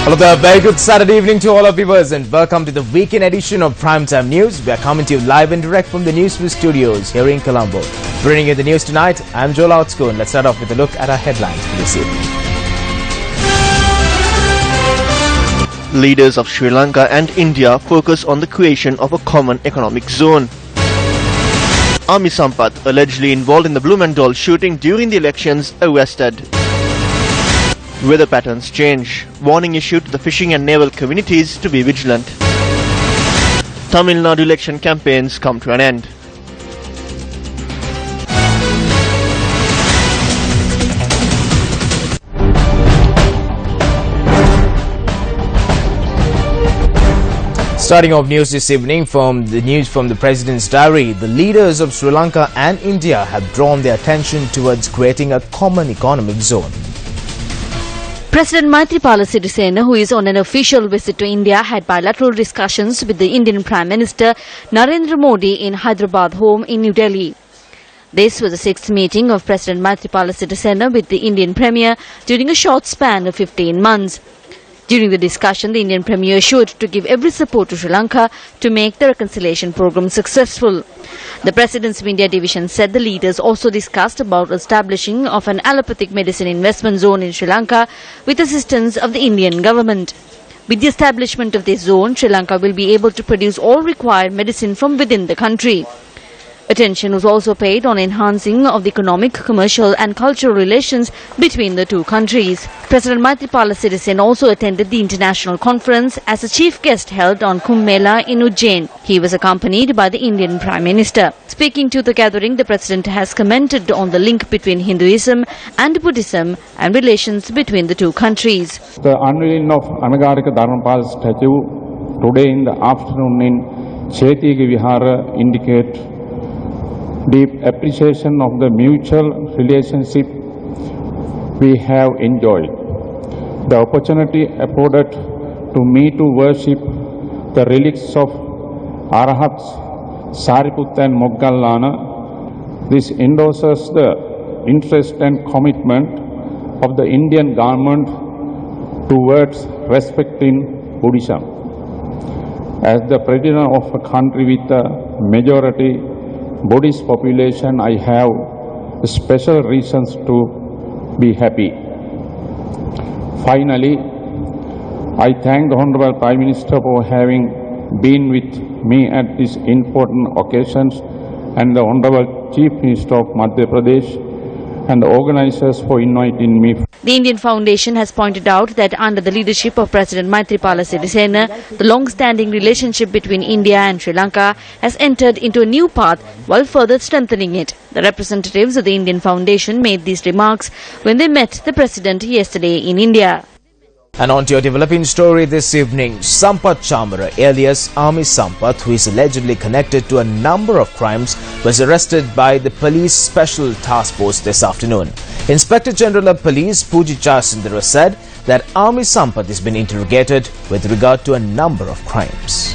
Hello there, very good Saturday evening to all our viewers and welcome to the weekend edition of Primetime News. We are coming to you live and direct from the Newsfirst studios here in Colombo. Bringing you the news tonight, I'm Joel Outsko and let's start off with a look at our headlines for this evening. Leaders of Sri Lanka and India focus on the creation of a common economic zone. Army Sampath, allegedly involved in the Blumendal shooting during the elections, arrested. Weather patterns change. Warning issued to the fishing and naval communities to be vigilant. Tamil Nadu election campaigns come to an end. Starting off news this evening from the news from the President's diary, the leaders of Sri Lanka and India have drawn their attention towards creating a common economic zone. President Maithripala Sirisena, who is on an official visit to India, had bilateral discussions with the Indian Prime Minister Narendra Modi in Hyderabad home in New Delhi. This was the sixth meeting of President Maithripala Sirisena with the Indian Premier during a short span of 15 months. During the discussion, the Indian Premier assured to give every support to Sri Lanka to make the reconciliation program successful. The President's Media Division said the leaders also discussed about establishing of an allopathic medicine investment zone in Sri Lanka with assistance of the Indian government. With the establishment of this zone, Sri Lanka will be able to produce all required medicine from within the country. Attention was also paid on enhancing of the economic, commercial and cultural relations between the two countries. President Maithripala Sirisena also attended the international conference as a chief guest held on Kumbh Mela in Ujjain. He was accompanied by the Indian Prime Minister. Speaking to the gathering, the President has commented on the link between Hinduism and Buddhism and relations between the two countries. The unveiling of Anagarika Dharmapal statue today in the afternoon in Chetiga Vihara indicate deep appreciation of the mutual relationship we have enjoyed. The opportunity afforded to me to worship the relics of Arahats, Sariputta and Moggallana. This endorses the interest and commitment of the Indian government towards respecting Buddhism. As the president of a country with a majority Buddhist population, I have special reasons to be happy. Finally, I thank the Honorable Prime Minister for having been with me at these important occasions and the Honorable Chief Minister of Madhya Pradesh and the organizers for inviting me. The Indian Foundation has pointed out that under the leadership of President Maithripala Sirisena, the long-standing relationship between India and Sri Lanka has entered into a new path while further strengthening it. The representatives of the Indian Foundation made these remarks when they met the President yesterday in India. And on to your developing story this evening, Sampath Chamara, alias Army Sampath, who is allegedly connected to a number of crimes, was arrested by the Police Special Task Force this afternoon. Inspector General of Police Puji Chasindra said that Army Sampath has been interrogated with regard to a number of crimes.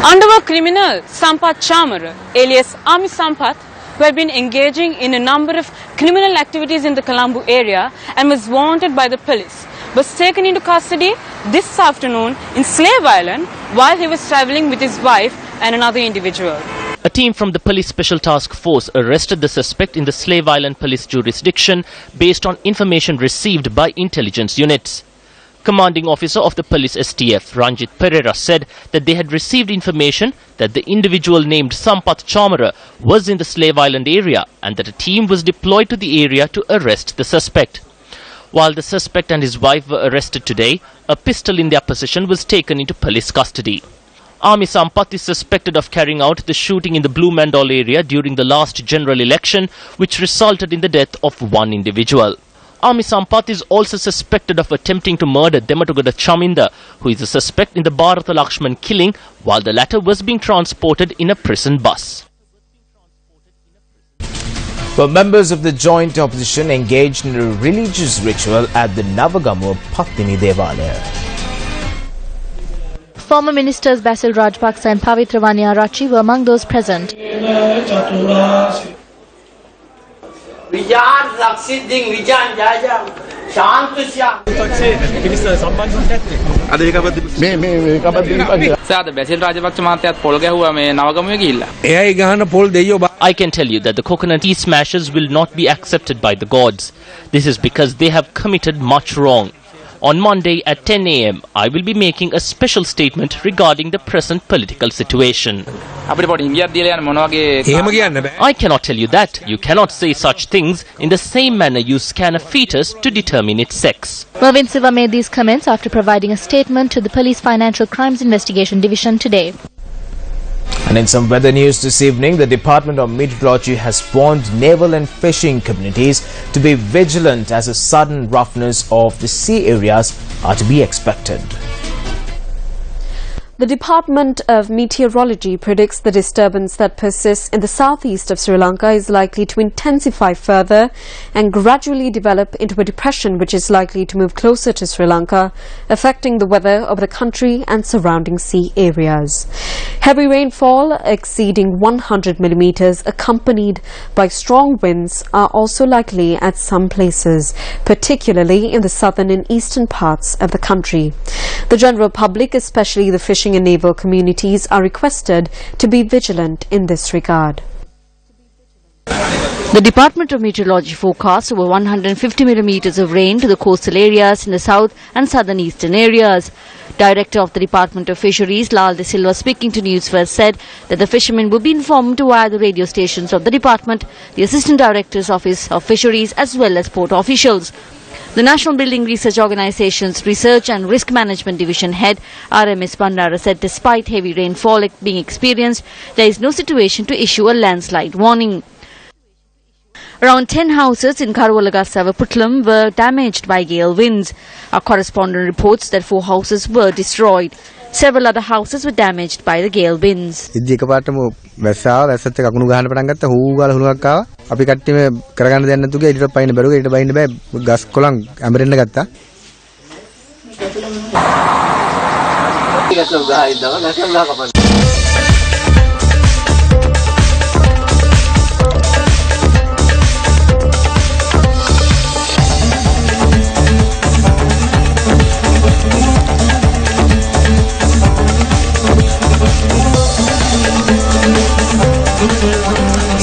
Underworld criminal Sampath Chamara, alias Army Sampath, who had been engaging in a number of criminal activities in the Colombo area and was wanted by the police, was taken into custody this afternoon in Slave Island while he was travelling with his wife and another individual. A team from the Police Special Task Force arrested the suspect in the Slave Island police jurisdiction based on information received by intelligence units. Commanding officer of the police STF, Ranjit Pereira, said that they had received information that the individual named Sampath Chamara was in the Slave Island area and that a team was deployed to the area to arrest the suspect. While the suspect and his wife were arrested today, a pistol in their possession was taken into police custody. Army Sampath is suspected of carrying out the shooting in the Blumendal area during the last general election, which resulted in the death of one individual. Army Sampath is also suspected of attempting to murder Dematugada Chaminda, who is a suspect in the Bharatha Lakshman killing, while the latter was being transported in a prison bus. Well, members of the joint opposition engaged in a religious ritual at the Navagamu Bhaktini Devalaya. Former ministers Basil Rajpaksa and Pavitra Vaniarachi were among those present. I can tell you that the coconut tea smashers will not be accepted by the gods. This is because they have committed much wrong. On Monday at 10 a.m., I will be making a special statement regarding the present political situation. I cannot tell you that. You cannot say such things in the same manner you scan a fetus to determine its sex. Mervyn Siva made these comments after providing a statement to the Police Financial Crimes Investigation Division today. And in some weather news this evening, the Department of Meteorology has warned naval and fishing communities to be vigilant as a sudden roughness of the sea areas are to be expected. The Department of Meteorology predicts the disturbance that persists in the southeast of Sri Lanka is likely to intensify further and gradually develop into a depression which is likely to move closer to Sri Lanka, affecting the weather of the country and surrounding sea areas. Heavy rainfall exceeding 100 millimeters accompanied by strong winds are also likely at some places, particularly in the southern and eastern parts of the country. The general public, especially the fishing and naval communities, are requested to be vigilant in this regard. The Department of Meteorology forecasts over 150 millimeters of rain to the coastal areas in the south and southern eastern areas. Director of the Department of Fisheries, Lal De Silva, speaking to Newsfirst, said that the fishermen will be informed via the radio stations of the department, the Assistant Director's Office of Fisheries as well as port officials. The National Building Research Organization's Research and Risk Management Division head, RMS Bandara, said despite heavy rainfall being experienced, there is no situation to issue a landslide warning. Around 10 houses in Karwalagasa, Putlam were damaged by gale winds. Our correspondent reports that 4 houses were destroyed. Several other houses were damaged by the gale winds.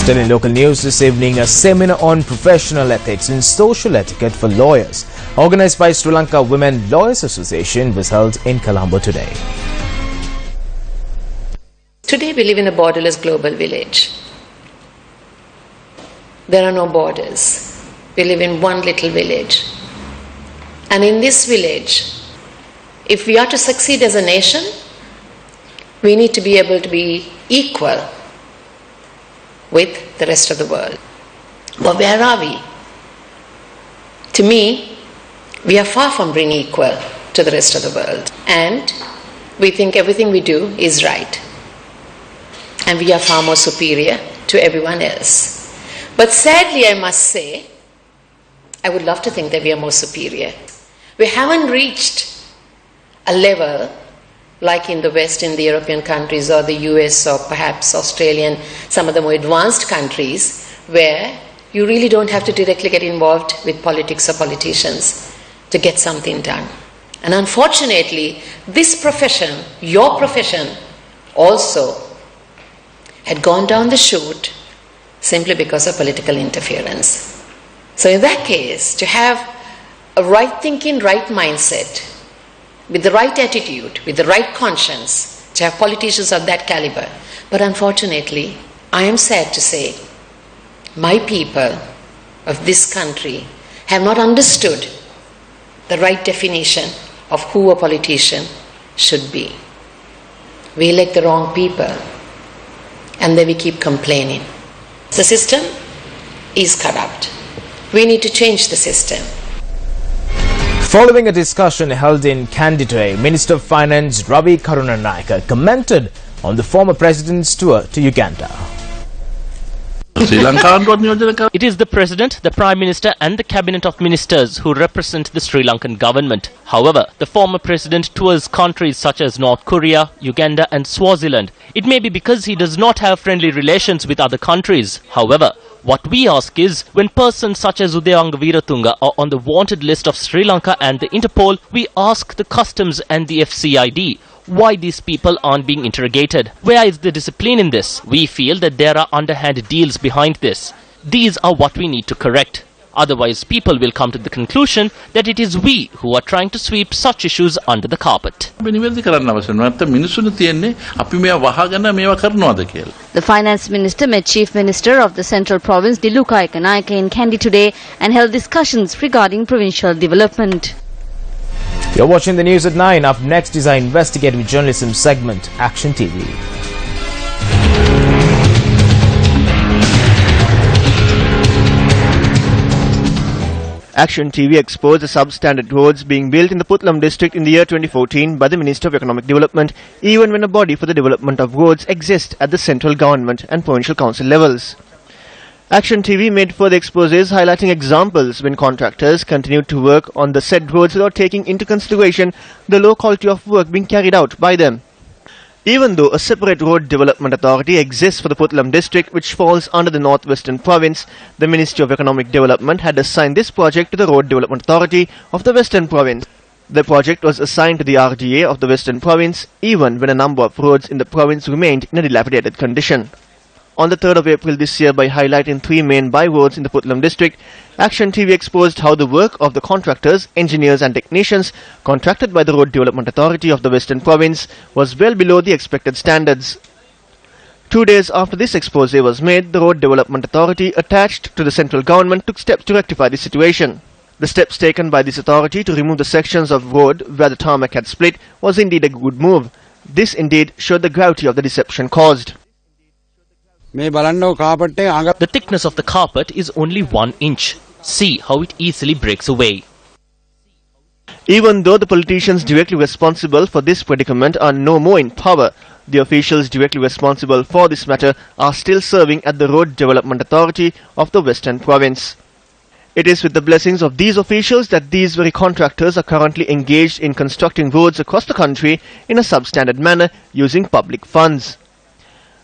Still in local news this evening, a seminar on professional ethics and social etiquette for lawyers, organized by Sri Lanka Women Lawyers Association, was held in Colombo today. Today we live in a borderless global village. There are no borders. We live in one little village. And in this village, if we are to succeed as a nation, we need to be able to be equal with the rest of the world. But where are we? To me, we are far from being equal to the rest of the world. And we think everything we do is right. And we are far more superior to everyone else. But sadly, I must say, I would love to think that we are more superior. We haven't reached a level like in the West, in the European countries or the US or perhaps Australian, some of the more advanced countries, where you really don't have to directly get involved with politics or politicians to get something done. And unfortunately, this profession, your profession, also had gone down the chute simply because of political interference. So in that case, to have a right thinking, right mindset, with the right attitude, with the right conscience, to have politicians of that caliber. But unfortunately, I am sad to say, my people of this country have not understood the right definition of who a politician should be. We elect the wrong people, and then we keep complaining. The system is corrupt. We need to change the system. Following a discussion held in Kandy today, Minister of Finance Ravi Karunanayake commented on the former president's tour to Uganda. It is the President, the Prime Minister and the Cabinet of Ministers who represent the Sri Lankan government. However, the former President tours countries such as North Korea, Uganda and Swaziland. It may be because he does not have friendly relations with other countries. However, What we ask is, when persons such as Udayanga Veeratunga are on the wanted list of Sri Lanka and the Interpol, we ask the customs and the FCID why these people aren't being interrogated. Where is the discipline in this? We feel that there are underhand deals behind this. These are what we need to correct. Otherwise, people will come to the conclusion that it is we who are trying to sweep such issues under the carpet. The Finance Minister met Chief Minister of the Central Province Diluka Ekanaika in Kandy today and held discussions regarding provincial development. You're watching the news at 9. Up next is our investigative journalism segment, Action TV. Action TV exposed the substandard roads being built in the Puttalam district in the year 2014 by the Minister of Economic Development, even when a body for the development of roads exists at the central government and provincial council levels. Action TV made further exposés highlighting examples when contractors continued to work on the said roads without taking into consideration the low quality of work being carried out by them. Even though a separate road development authority exists for the Puttalam district, which falls under the Northwestern Province, the Ministry of Economic Development had assigned this project to the Road Development Authority of the Western Province. The project was assigned to the RDA of the Western Province, even when a number of roads in the province remained in a dilapidated condition. On the 3rd of April this year, by highlighting 3 main byroads in the Puttalam district, Action TV exposed how the work of the contractors, engineers and technicians contracted by the Road Development Authority of the Western Province was well below the expected standards. 2 days after this expose was made, the Road Development Authority attached to the central government took steps to rectify the situation. The steps taken by this authority to remove the sections of road where the tarmac had split was indeed a good move. This indeed showed the gravity of the deception caused. The thickness of the carpet is only 1 inch. See how it easily breaks away. Even though the politicians directly responsible for this predicament are no more in power, the officials directly responsible for this matter are still serving at the Road Development Authority of the Western Province. It is with the blessings of these officials that these very contractors are currently engaged in constructing roads across the country in a substandard manner using public funds.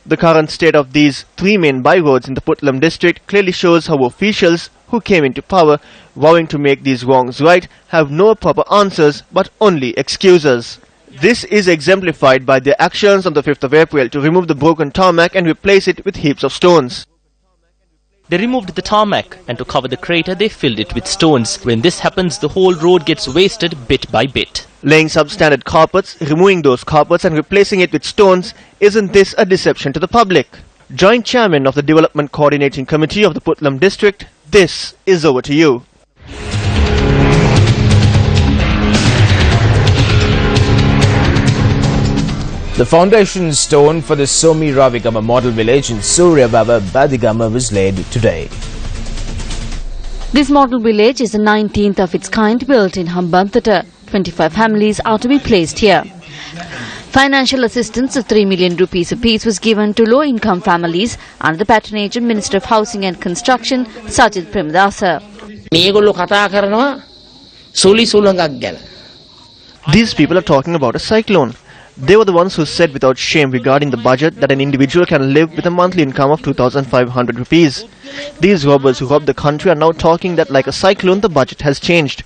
The current state of these 3 main byroads in the Puttalam district clearly shows how officials who came into power vowing to make these wrongs right have no proper answers but only excuses. This is exemplified by their actions on the 5th of April to remove the broken tarmac and replace it with heaps of stones. They removed the tarmac and to cover the crater they filled it with stones. When this happens, the whole road gets wasted bit by bit. Laying substandard carpets, removing those carpets and replacing it with stones, isn't this a deception to the public? Joint Chairman of the Development Coordinating Committee of the Puttalam District, this is over to you. The foundation stone for the Somi Ravigama model village in Suryababa, Badigama was laid today. This model village is the 19th of its kind built in Hambantota. 25 families are to be placed here. Financial assistance of 3 million rupees apiece was given to low-income families under the patronage of Minister of Housing and Construction, Sajid Premadasa. These people are talking about a cyclone. They were the ones who said without shame regarding the budget that an individual can live with a monthly income of 2,500 rupees. These robbers who robbed the country are now talking that like a cyclone the budget has changed.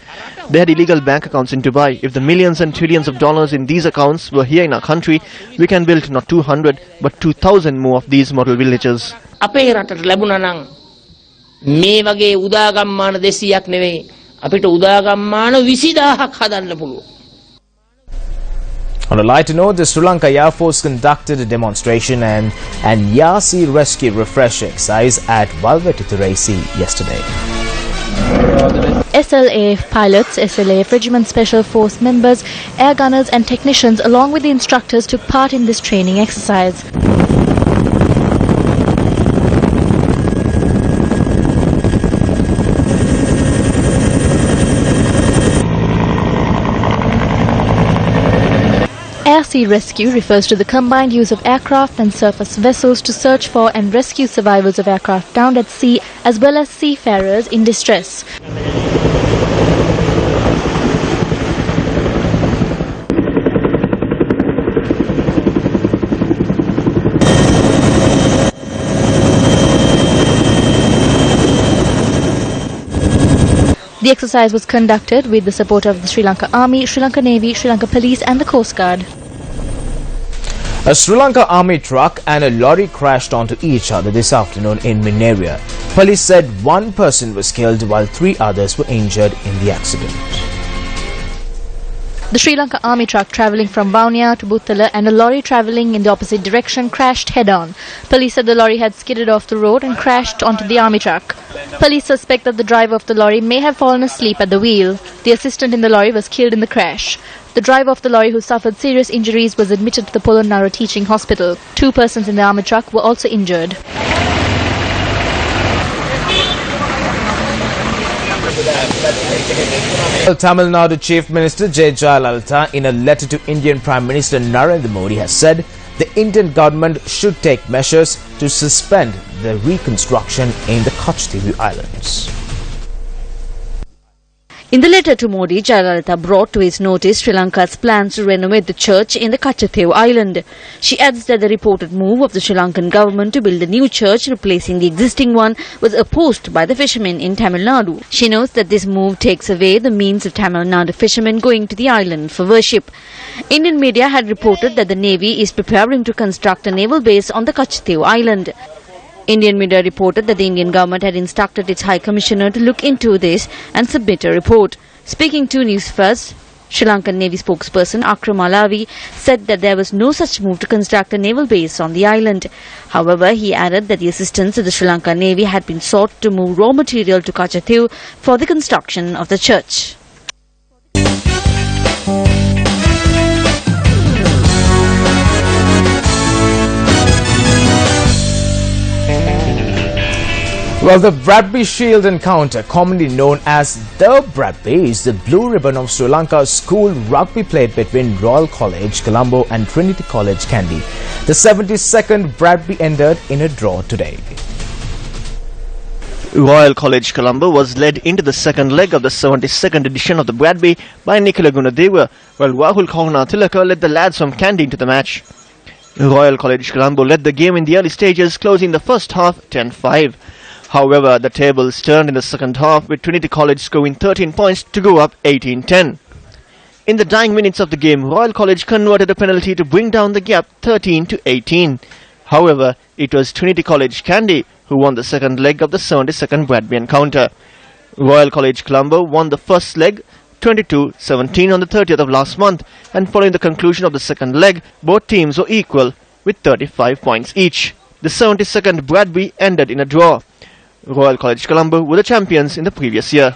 They had illegal bank accounts in Dubai. If the millions and trillions of dollars in these accounts were here in our country, we can build not 200 but 2,000 more of these model villages. On a lighter note, the Sri Lanka Air Force conducted a demonstration and Yasi rescue refresh exercise at Valvetituraisi yesterday. SLAF pilots, SLAF Regiment Special Force members, air gunners and technicians along with the instructors took part in this training exercise. Air Sea Rescue refers to the combined use of aircraft and surface vessels to search for and rescue survivors of aircraft found at sea as well as seafarers in distress. The exercise was conducted with the support of the Sri Lanka Army, Sri Lanka Navy, Sri Lanka Police and the Coast Guard. A Sri Lanka army truck and a lorry crashed onto each other this afternoon in Mineria. Police said one person was killed while 3 others were injured in the accident. The Sri Lanka Army truck travelling from Vaunia to Buttala and a lorry travelling in the opposite direction crashed head-on. Police said the lorry had skidded off the road and crashed onto the army truck. Police suspect that the driver of the lorry may have fallen asleep at the wheel. The assistant in the lorry was killed in the crash. The driver of the lorry, who suffered serious injuries, was admitted to the Polonnaru Teaching Hospital. 2 persons in the army truck were also injured. Tamil Nadu Chief Minister J. Jayalalitha, in a letter to Indian Prime Minister Narendra Modi, has said the Indian government should take measures to suspend the reconstruction in the Kachtivu Islands. In the letter to Modi, Jayalalitha brought to his notice Sri Lanka's plans to renovate the church in the Kachtivu island. She adds that the reported move of the Sri Lankan government to build a new church replacing the existing one was opposed by the fishermen in Tamil Nadu. She notes that this move takes away the means of Tamil Nadu fishermen going to the island for worship. Indian media had reported that the Navy is preparing to construct a naval base on the Kachtivu island. Indian media reported that the Indian government had instructed its High Commissioner to look into this and submit a report. Speaking to Newsfirst, Sri Lankan Navy spokesperson Akram Alavi said that there was no such move to construct a naval base on the island. However, he added that the assistance of the Sri Lankan Navy had been sought to move raw material to Kachtivu for the construction of the church. Well, the Bradby Shield encounter, commonly known as the Bradby, is the blue ribbon of Sri Lanka's school rugby played between Royal College, Colombo and Trinity College, Kandy. The 72nd Bradby ended in a draw today. Royal College Colombo was led into the second leg of the 72nd edition of the Bradby by Nicola Gunadeva, while Rahul Tilaka led the lads from Kandy into the match. Royal College Colombo led the game in the early stages, closing the first half 10-5. However, the tables turned in the second half, with Trinity College scoring 13 points to go up 18-10. In the dying minutes of the game, Royal College converted a penalty to bring down the gap 13-18. However, it was Trinity College Kandy who won the second leg of the 72nd Bradby encounter. Royal College Colombo won the first leg 22-17 on the 30th of last month, and following the conclusion of the second leg, both teams were equal with 35 points each. The 72nd Bradby ended in a draw. Royal College Colombo were the champions in the previous year.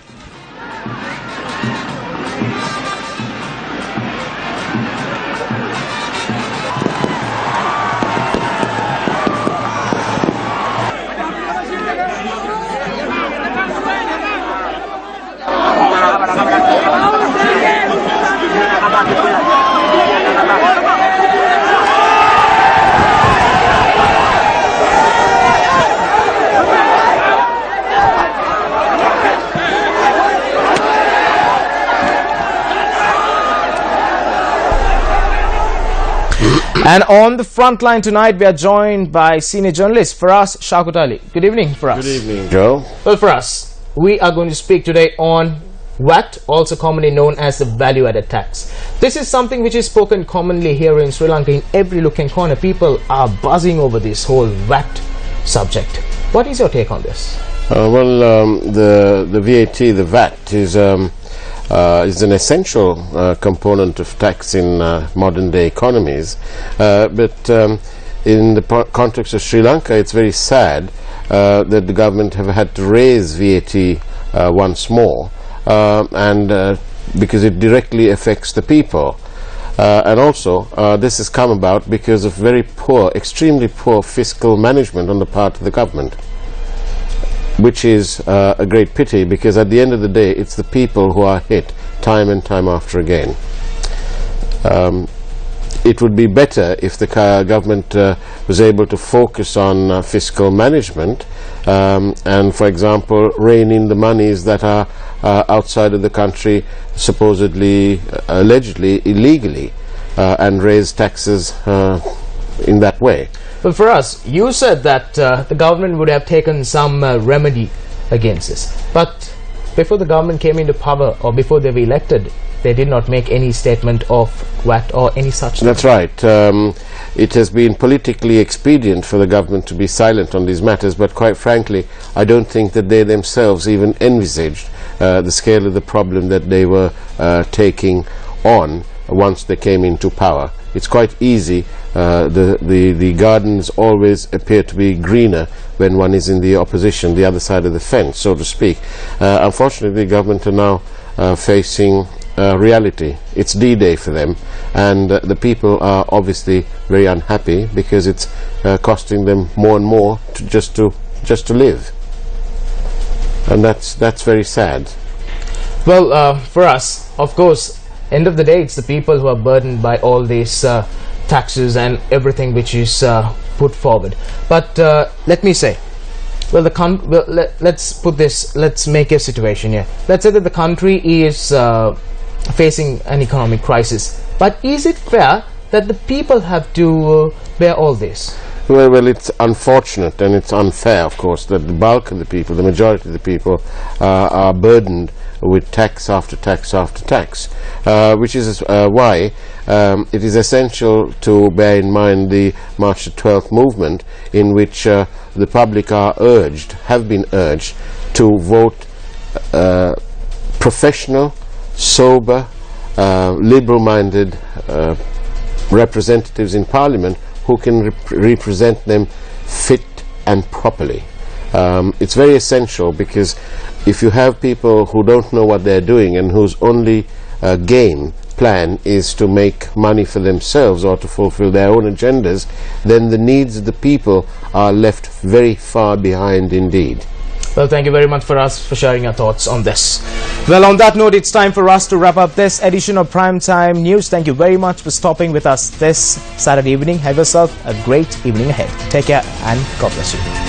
And on the front line tonight, we are joined by senior journalist Faraz Shakut Ali. Good evening, Faraz. Good evening, Joe. Well, Faraz, we are going to speak today on VAT, also commonly known as the value-added tax. This is something which is spoken commonly here in Sri Lanka in every nook and corner. People are buzzing over this whole VAT subject. What is your take on this? The VAT, the VAT, is an essential component of tax in modern day economies, but in the context of Sri Lanka, it's very sad that the government have had to raise VAT once more, and because it directly affects the people. And also, this has come about because of very poor, extremely poor fiscal management on the part of the government, which is a great pity, because at the end of the day it's the people who are hit time and time after again. It would be better if the government was able to focus on fiscal management and, for example, rein in the monies that are outside of the country, supposedly, allegedly, illegally, and raise taxes in that way. But for us, you said that the government would have taken some remedy against this. But before the government came into power or before they were elected, they did not make any statement of VAT or any such thing. That's right. It has been politically expedient for the government to be silent on these matters, but quite frankly, I don't think that they themselves even envisaged the scale of the problem that they were taking on once they came into power. It's quite easy. The gardens always appear to be greener when one is in the opposition, the other side of the fence, so to speak. Unfortunately, the government are now facing reality. It's D-Day for them, and the people are obviously very unhappy because it's costing them more and more just to live, and that's very sad. Well, for us, of course, end of the day, it's the people who are burdened by all these taxes and everything which is put forward. But let me say, well, let's make a situation here. Let's say that the country is facing an economic crisis, but is it fair that the people have to bear all this? Well, it's unfortunate and it's unfair, of course, that the bulk of the people, the majority of the people, are burdened with tax after tax after tax, which is why it is essential to bear in mind the March the 12th movement, in which the public have been urged to vote professional, sober, liberal-minded representatives in Parliament who can represent them fit and properly. It's very essential, because if you have people who don't know what they're doing and whose only game plan is to make money for themselves or to fulfill their own agendas, then the needs of the people are left very far behind indeed. Well, thank you very much for sharing your thoughts on this. Well, on that note, it's time for us to wrap up this edition of Primetime News. Thank you very much for stopping with us this Saturday evening. Have yourself a great evening ahead. Take care and God bless you.